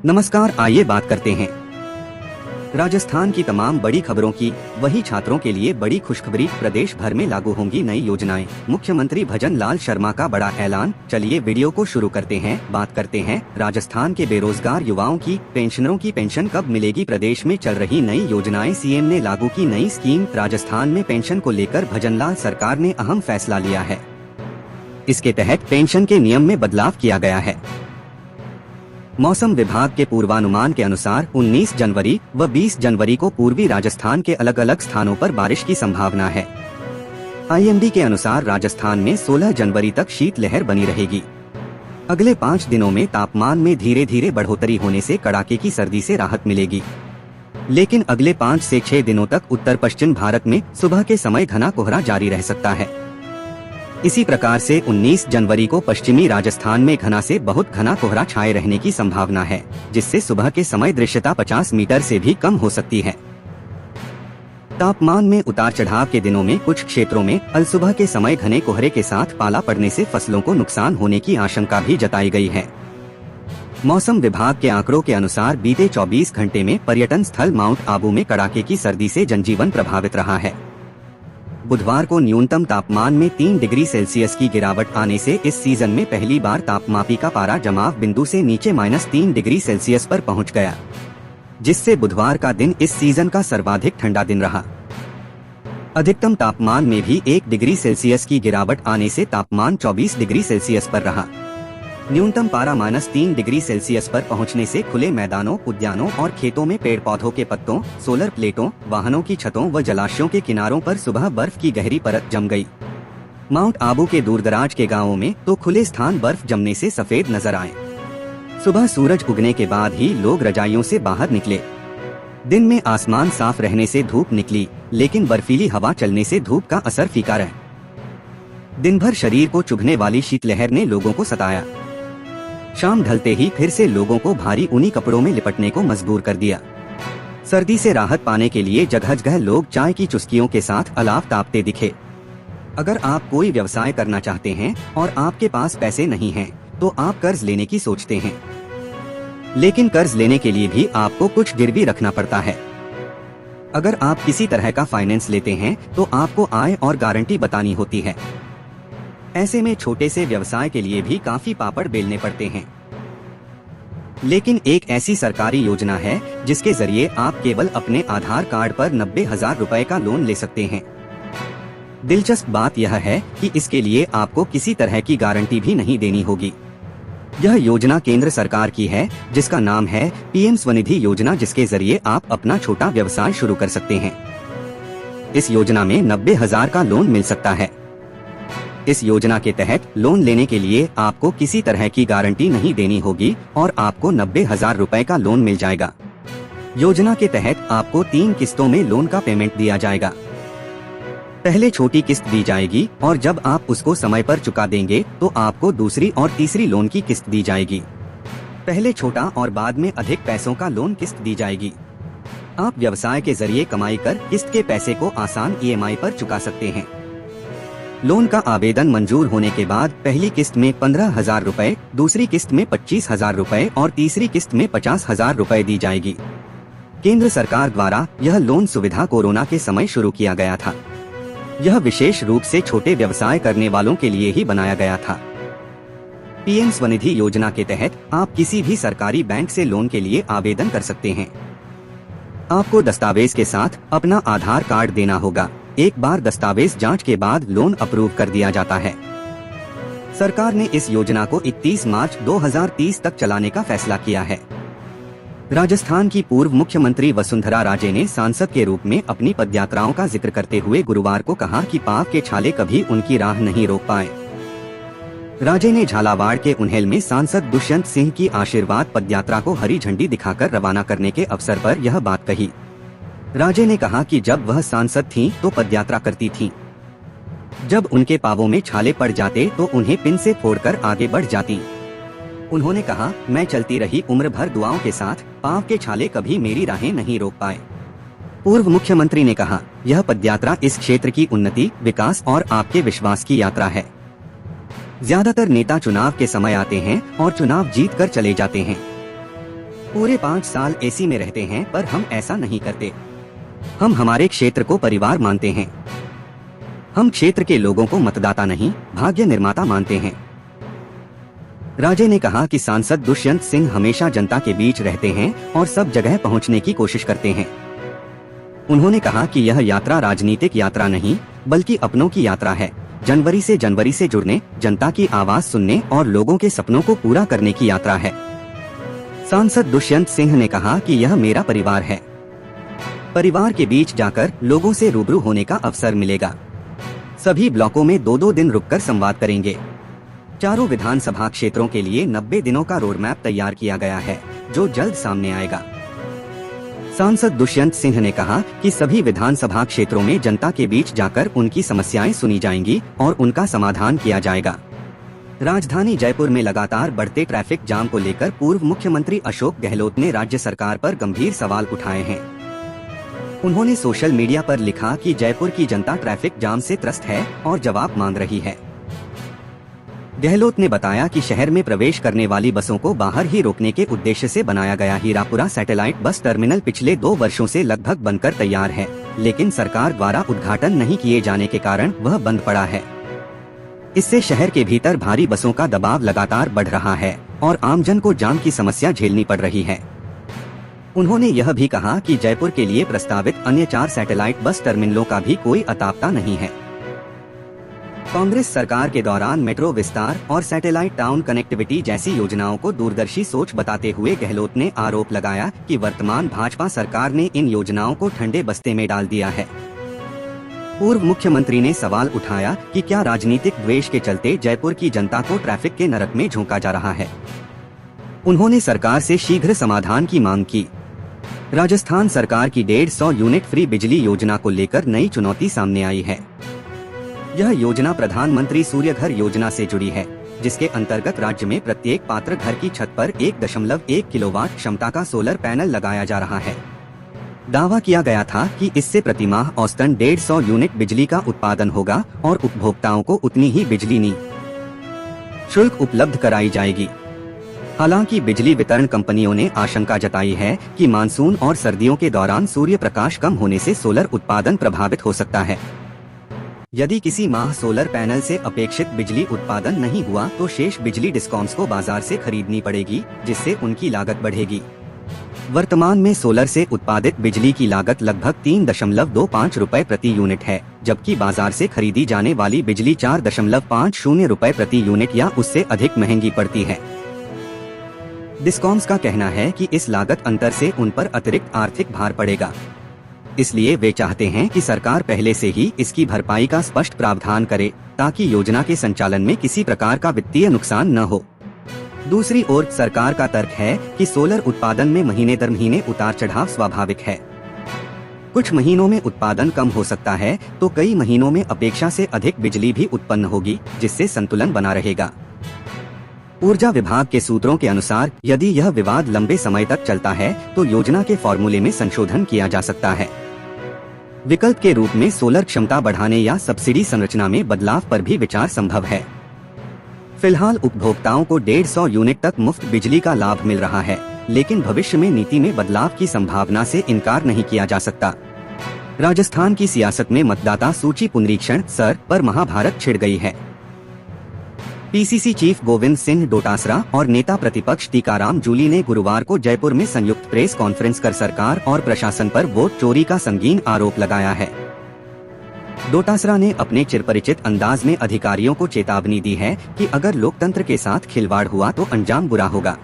नमस्कार, आइए बात करते हैं राजस्थान की तमाम बड़ी खबरों की। वही छात्रों के लिए बड़ी खुशखबरी, प्रदेश भर में लागू होंगी नई योजनाएं। मुख्यमंत्री भजन लाल शर्मा का बड़ा ऐलान। चलिए वीडियो को शुरू करते हैं। बात करते हैं राजस्थान के बेरोजगार युवाओं की। पेंशनरों की पेंशन कब मिलेगी? प्रदेश में चल रही नई योजनाएं। सीएम ने लागू की नई स्कीम। राजस्थान में पेंशन को लेकर भजनलाल सरकार ने अहम फैसला लिया है। इसके तहत पेंशन के नियम में बदलाव किया गया है। मौसम विभाग के पूर्वानुमान के अनुसार 19 जनवरी व 20 जनवरी को पूर्वी राजस्थान के अलग अलग स्थानों पर बारिश की संभावना है। आईएमडी के अनुसार राजस्थान में 16 जनवरी तक शीतलहर बनी रहेगी। अगले 5 दिनों में तापमान में धीरे धीरे बढ़ोतरी होने से कड़ाके की सर्दी से राहत मिलेगी। लेकिन अगले 5 से 6 दिनों तक उत्तर पश्चिम भारत में सुबह के समय घना कोहरा जारी रह सकता है। इसी प्रकार से 19 जनवरी को पश्चिमी राजस्थान में घना से बहुत घना कोहरा छाए रहने की संभावना है, जिससे सुबह के समय दृश्यता 50 मीटर से भी कम हो सकती है। तापमान में उतार चढ़ाव के दिनों में कुछ क्षेत्रों में अलसुबह के समय घने कोहरे के साथ पाला पड़ने से फसलों को नुकसान होने की आशंका भी जताई गई है। मौसम विभाग के आंकड़ों के अनुसार बीते 24 घंटे में पर्यटन स्थल माउंट आबू में कड़ाके की सर्दी से जनजीवन प्रभावित रहा है। बुधवार को न्यूनतम तापमान में 3 डिग्री सेल्सियस की गिरावट आने से इस सीजन में पहली बार तापमापी का पारा जमाव बिंदु से नीचे -3 डिग्री सेल्सियस पर पहुंच गया, जिससे बुधवार का दिन इस सीजन का सर्वाधिक ठंडा दिन रहा। अधिकतम तापमान में भी 1 डिग्री सेल्सियस की गिरावट आने से तापमान 24 डिग्री सेल्सियस पर रहा। न्यूनतम पारा -3 डिग्री सेल्सियस पर पहुंचने से खुले मैदानों, उद्यानों और खेतों में पेड़ पौधों के पत्तों, सोलर प्लेटों, वाहनों की छतों व जलाशयों के किनारों पर सुबह बर्फ की गहरी परत जम गई। माउंट आबू के दूरदराज के गांवों में तो खुले स्थान बर्फ जमने से सफेद नजर आए। सुबह सूरज उगने के बाद ही लोग रजाइयों से बाहर निकले। दिन में आसमान साफ रहने से धूप निकली, लेकिन बर्फीली हवा चलने से धूप का असर फीका रहा। दिन भर शरीर को चुभने वाली शीतलहर ने लोगों को सताया। शाम ढलते ही फिर से लोगों को भारी ऊनी कपड़ों में लिपटने को मजबूर कर दिया। सर्दी से राहत पाने के लिए जगह जगह लोग चाय की चुस्कियों के साथ अलाव तापते दिखे। अगर आप कोई व्यवसाय करना चाहते हैं और आपके पास पैसे नहीं हैं, तो आप कर्ज लेने की सोचते हैं। लेकिन कर्ज लेने के लिए भी आपको कुछ गिरवी रखना पड़ता है। अगर आप किसी तरह का फाइनेंस लेते हैं तो आपको आय और गारंटी बतानी होती है। ऐसे में छोटे से व्यवसाय के लिए भी काफी पापड़ बेलने पड़ते हैं। लेकिन एक ऐसी सरकारी योजना है जिसके जरिए आप केवल अपने आधार कार्ड पर 90,000 रुपए का लोन ले सकते हैं। दिलचस्प बात यह है कि इसके लिए आपको किसी तरह की गारंटी भी नहीं देनी होगी। यह योजना केंद्र सरकार की है, जिसका नाम है पीएम स्वनिधि योजना, जिसके जरिए आप अपना छोटा व्यवसाय शुरू कर सकते हैं। इस योजना में 90,000 का लोन मिल सकता है। इस योजना के तहत लोन लेने के लिए आपको किसी तरह की गारंटी नहीं देनी होगी और आपको 90,000 रुपए का लोन मिल जाएगा। योजना के तहत आपको 3 किस्तों में लोन का पेमेंट दिया जाएगा। पहले छोटी किस्त दी जाएगी और जब आप उसको समय पर चुका देंगे तो आपको दूसरी और तीसरी लोन की किस्त दी जाएगी। पहले छोटा और बाद में अधिक पैसों का लोन किस्त दी जाएगी। आप व्यवसाय के जरिए कमाई कर किस्त के पैसे को आसान ईएमआई पर चुका सकते हैं। लोन का आवेदन मंजूर होने के बाद पहली किस्त में 15,000 रुपए, दूसरी किस्त में 25,000 रुपए और तीसरी किस्त में 50,000 रुपए दी जाएगी। केंद्र सरकार द्वारा यह लोन सुविधा कोरोना के समय शुरू किया गया था। यह विशेष रूप से छोटे व्यवसाय करने वालों के लिए ही बनाया गया था। पीएम स्वनिधि योजना के तहत आप किसी भी सरकारी बैंक से लोन के लिए आवेदन कर सकते हैं। आपको दस्तावेज के साथ अपना आधार कार्ड देना होगा। एक बार दस्तावेज जांच के बाद लोन अप्रूव कर दिया जाता है। सरकार ने इस योजना को 31 मार्च 2030 तक चलाने का फैसला किया है। राजस्थान की पूर्व मुख्यमंत्री वसुंधरा राजे ने सांसद के रूप में अपनी पदयात्राओं का जिक्र करते हुए गुरुवार को कहा कि पाप के छाले कभी उनकी राह नहीं रोक पाए। राजे ने झालावाड़ के उन्हेल में सांसद दुष्यंत सिंह की आशीर्वाद पदयात्रा को हरी झंडी दिखाकर रवाना करने के अवसर पर यह बात कही। राजे ने कहा कि जब वह सांसद थीं तो पदयात्रा करती थीं। जब उनके पांवों में छाले पड़ जाते तो उन्हें पिन से फोड़कर आगे बढ़ जाती। उन्होंने कहा, मैं चलती रही उम्र भर दुआओं के साथ, पांव के छाले कभी मेरी राहें नहीं रोक पाए। पूर्व मुख्यमंत्री ने कहा, यह पदयात्रा इस क्षेत्र की उन्नति, विकास और आपके विश्वास की यात्रा है। ज्यादातर नेता चुनाव के समय आते हैं और चुनाव जीत कर चले जाते हैं। पूरे 5 साल एसी में रहते हैं, पर हम ऐसा नहीं करते। हम हमारे क्षेत्र को परिवार मानते हैं। हम क्षेत्र के लोगों को मतदाता नहीं, भाग्य निर्माता मानते हैं। राजे ने कहा कि सांसद दुष्यंत सिंह हमेशा जनता के बीच रहते हैं और सब जगह पहुंचने की कोशिश करते हैं। उन्होंने कहा कि यह यात्रा राजनीतिक यात्रा नहीं, बल्कि अपनों की यात्रा है। जनवरी से जुड़ने, जनता की आवाज सुनने और लोगों के सपनों को पूरा करने की यात्रा है। सांसद दुष्यंत सिंह ने कहा कि यह मेरा परिवार है। परिवार के बीच जाकर लोगों से रूबरू होने का अवसर मिलेगा। सभी ब्लॉकों में 2-2 दिन रुककर संवाद करेंगे। चारों विधानसभा क्षेत्रों के लिए 90 दिनों का रोड मैप तैयार किया गया है, जो जल्द सामने आएगा। सांसद दुष्यंत सिंह ने कहा कि सभी विधानसभा क्षेत्रों में जनता के बीच जाकर उनकी समस्याएं सुनी जाएंगी और उनका समाधान किया जाएगा। राजधानी जयपुर में लगातार बढ़ते ट्रैफिक जाम को लेकर पूर्व मुख्यमंत्री अशोक गहलोत ने राज्य सरकार पर गंभीर सवाल उठाए हैं। उन्होंने सोशल मीडिया पर लिखा कि जयपुर की जनता ट्रैफिक जाम से त्रस्त है और जवाब मांग रही है। गहलोत ने बताया कि शहर में प्रवेश करने वाली बसों को बाहर ही रोकने के उद्देश्य से बनाया गया हीरापुरा सैटेलाइट बस टर्मिनल पिछले 2 वर्षों से लगभग बनकर तैयार है, लेकिन सरकार द्वारा उद्घाटन नहीं किए जाने के कारण वह बंद पड़ा है। इससे शहर के भीतर भारी बसों का दबाव लगातार बढ़ रहा है और आमजन को जाम की समस्या झेलनी पड़ रही है। उन्होंने यह भी कहा कि जयपुर के लिए प्रस्तावित अन्य 4 सैटेलाइट बस टर्मिनलों का भी कोई अतापता नहीं है। कांग्रेस सरकार के दौरान मेट्रो विस्तार और सैटेलाइट टाउन कनेक्टिविटी जैसी योजनाओं को दूरदर्शी सोच बताते हुए गहलोत ने आरोप लगाया कि वर्तमान भाजपा सरकार ने इन योजनाओं को ठंडे बस्ते में डाल दिया है। पूर्व मुख्यमंत्री ने सवाल उठाया कि क्या राजनीतिक द्वेष के चलते जयपुर की जनता को ट्रैफिक के नरक में झोंका जा रहा है। उन्होंने सरकार से शीघ्र समाधान की मांग की। राजस्थान सरकार की 150 यूनिट फ्री बिजली योजना को लेकर नई चुनौती सामने आई है। यह योजना प्रधानमंत्री सूर्य घर योजना से जुड़ी है, जिसके अंतर्गत राज्य में प्रत्येक पात्र घर की छत पर 1.1 किलोवाट क्षमता का सोलर पैनल लगाया जा रहा है। दावा किया गया था कि इससे प्रतिमाह औसतन 150 यूनिट बिजली का उत्पादन होगा और उपभोक्ताओं को उतनी ही बिजली निःशुल्क उपलब्ध कराई जाएगी। हालांकि बिजली वितरण कंपनियों ने आशंका जताई है कि मानसून और सर्दियों के दौरान सूर्य प्रकाश कम होने से सोलर उत्पादन प्रभावित हो सकता है। यदि किसी माह सोलर पैनल से अपेक्षित बिजली उत्पादन नहीं हुआ तो शेष बिजली डिस्कॉम्स को बाजार से खरीदनी पड़ेगी, जिससे उनकी लागत बढ़ेगी। वर्तमान में सोलर से उत्पादित बिजली की लागत लगभग 3.25 रुपए प्रति यूनिट है, जबकि बाजार से खरीदी जाने वाली बिजली 4.50 रुपए प्रति यूनिट या उससे अधिक महंगी पड़ती है। डिस्कॉम्स का कहना है कि इस लागत अंतर से उन पर अतिरिक्त आर्थिक भार पड़ेगा। इसलिए वे चाहते हैं कि सरकार पहले से ही इसकी भरपाई का स्पष्ट प्रावधान करे, ताकि योजना के संचालन में किसी प्रकार का वित्तीय नुकसान न हो। दूसरी ओर सरकार का तर्क है कि सोलर उत्पादन में महीने दर महीने उतार चढ़ाव स्वाभाविक है। कुछ महीनों में उत्पादन कम हो सकता है तो कई महीनों में अपेक्षा से अधिक बिजली भी उत्पन्न होगी, जिससे संतुलन बना रहेगा। ऊर्जा विभाग के सूत्रों के अनुसार यदि यह विवाद लंबे समय तक चलता है तो योजना के फॉर्मूले में संशोधन किया जा सकता है। विकल्प के रूप में सोलर क्षमता बढ़ाने या सब्सिडी संरचना में बदलाव पर भी विचार संभव है। फिलहाल उपभोक्ताओं को 150 यूनिट तक मुफ्त बिजली का लाभ मिल रहा है, लेकिन भविष्य में नीति में बदलाव की संभावना से इनकार नहीं किया जा सकता। राजस्थान की सियासत में मतदाता सूची पुनरीक्षण सर पर महाभारत छिड़ गई है। पीसीसी चीफ गोविंद सिंह डोटासरा और नेता प्रतिपक्ष टीकाराम जूली ने गुरुवार को जयपुर में संयुक्त प्रेस कॉन्फ्रेंस कर सरकार और प्रशासन पर वोट चोरी का संगीन आरोप लगाया है। डोटासरा ने अपने चिरपरिचित अंदाज में अधिकारियों को चेतावनी दी है कि अगर लोकतंत्र के साथ खिलवाड़ हुआ तो अंजाम बुरा होगा।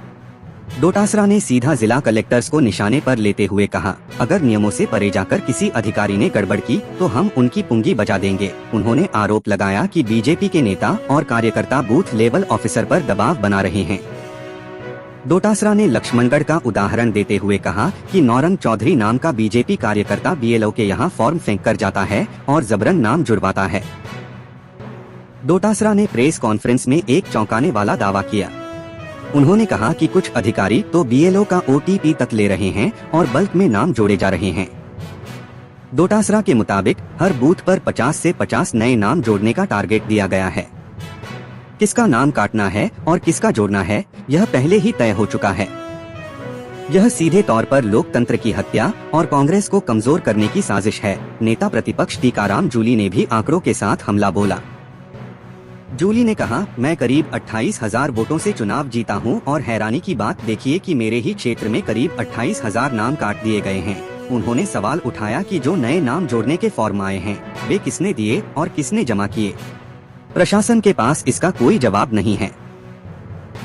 डोटासरा ने सीधा जिला कलेक्टर्स को निशाने पर लेते हुए कहा, अगर नियमों से परे जाकर किसी अधिकारी ने गड़बड़ की तो हम उनकी पुंगी बजा देंगे। उन्होंने आरोप लगाया कि बीजेपी के नेता और कार्यकर्ता बूथ लेवल ऑफिसर पर दबाव बना रहे हैं। डोटासरा ने लक्ष्मणगढ़ का उदाहरण देते हुए कहा कि नौरंग चौधरी नाम का बीजेपी कार्यकर्ता बीएलओ के यहाँ फॉर्म फेंक कर जाता है और जबरन नाम जुड़वाता है। डोटासरा ने प्रेस कॉन्फ्रेंस में एक चौंकाने वाला दावा किया। उन्होंने कहा कि कुछ अधिकारी तो बीएलओ का ओटीपी तक ले रहे हैं और बल्क में नाम जोड़े जा रहे हैं। डोटासरा के मुताबिक हर बूथ पर 50 से 50 नए नाम जोड़ने का टारगेट दिया गया है। किसका नाम काटना है और किसका जोड़ना है, यह पहले ही तय हो चुका है। यह सीधे तौर पर लोकतंत्र की हत्या और कांग्रेस को कमजोर करने की साजिश है। नेता प्रतिपक्ष टीकाराम जूली ने भी आंकड़ों के साथ हमला बोला। जूली ने कहा, मैं करीब 28,000 वोटों से चुनाव जीता हूं और हैरानी की बात देखिए कि मेरे ही क्षेत्र में करीब 28,000 नाम काट दिए गए हैं। उन्होंने सवाल उठाया कि जो नए नाम जोड़ने के फॉर्म आए हैं, वे किसने दिए और किसने जमा किए। प्रशासन के पास इसका कोई जवाब नहीं है।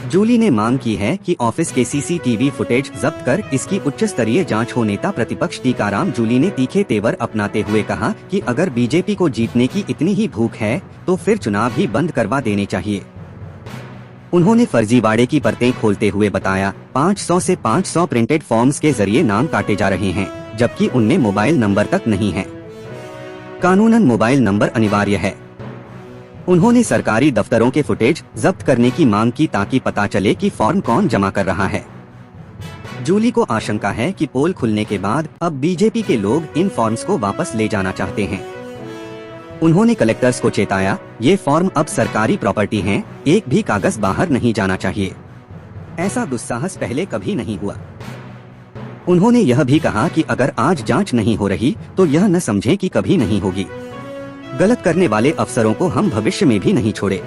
जूली ने मांग की है कि ऑफिस के सीसीटीवी फुटेज जब्त कर इसकी उच्च स्तरीय जांच हो। नेता प्रतिपक्ष टीकाराम जूली ने तीखे तेवर अपनाते हुए कहा कि अगर बीजेपी को जीतने की इतनी ही भूख है तो फिर चुनाव ही बंद करवा देने चाहिए। उन्होंने फर्जीवाड़े की परतें खोलते हुए बताया, 500 से 500 प्रिंटेड फॉर्म्स के जरिए नाम काटे जा रहे हैं, जबकि उनमें मोबाइल नंबर तक नहीं है। कानूनन मोबाइल नंबर अनिवार्य है। उन्होंने सरकारी दफ्तरों के फुटेज जब्त करने की मांग की ताकि पता चले कि फॉर्म कौन जमा कर रहा है। जूली को आशंका है कि पोल खुलने के बाद अब बीजेपी के लोग इन फॉर्म्स को वापस ले जाना चाहते हैं। उन्होंने कलेक्टर्स को चेताया, ये फॉर्म अब सरकारी प्रॉपर्टी हैं, एक भी कागज बाहर नहीं जाना चाहिए। ऐसा दुस्साहस पहले कभी नहीं हुआ। उन्होंने यह भी कहा कि अगर आज जांच नहीं हो रही तो यह न समझें कि कभी नहीं होगी। गलत करने वाले अफसरों को हम भविष्य में भी नहीं छोड़े।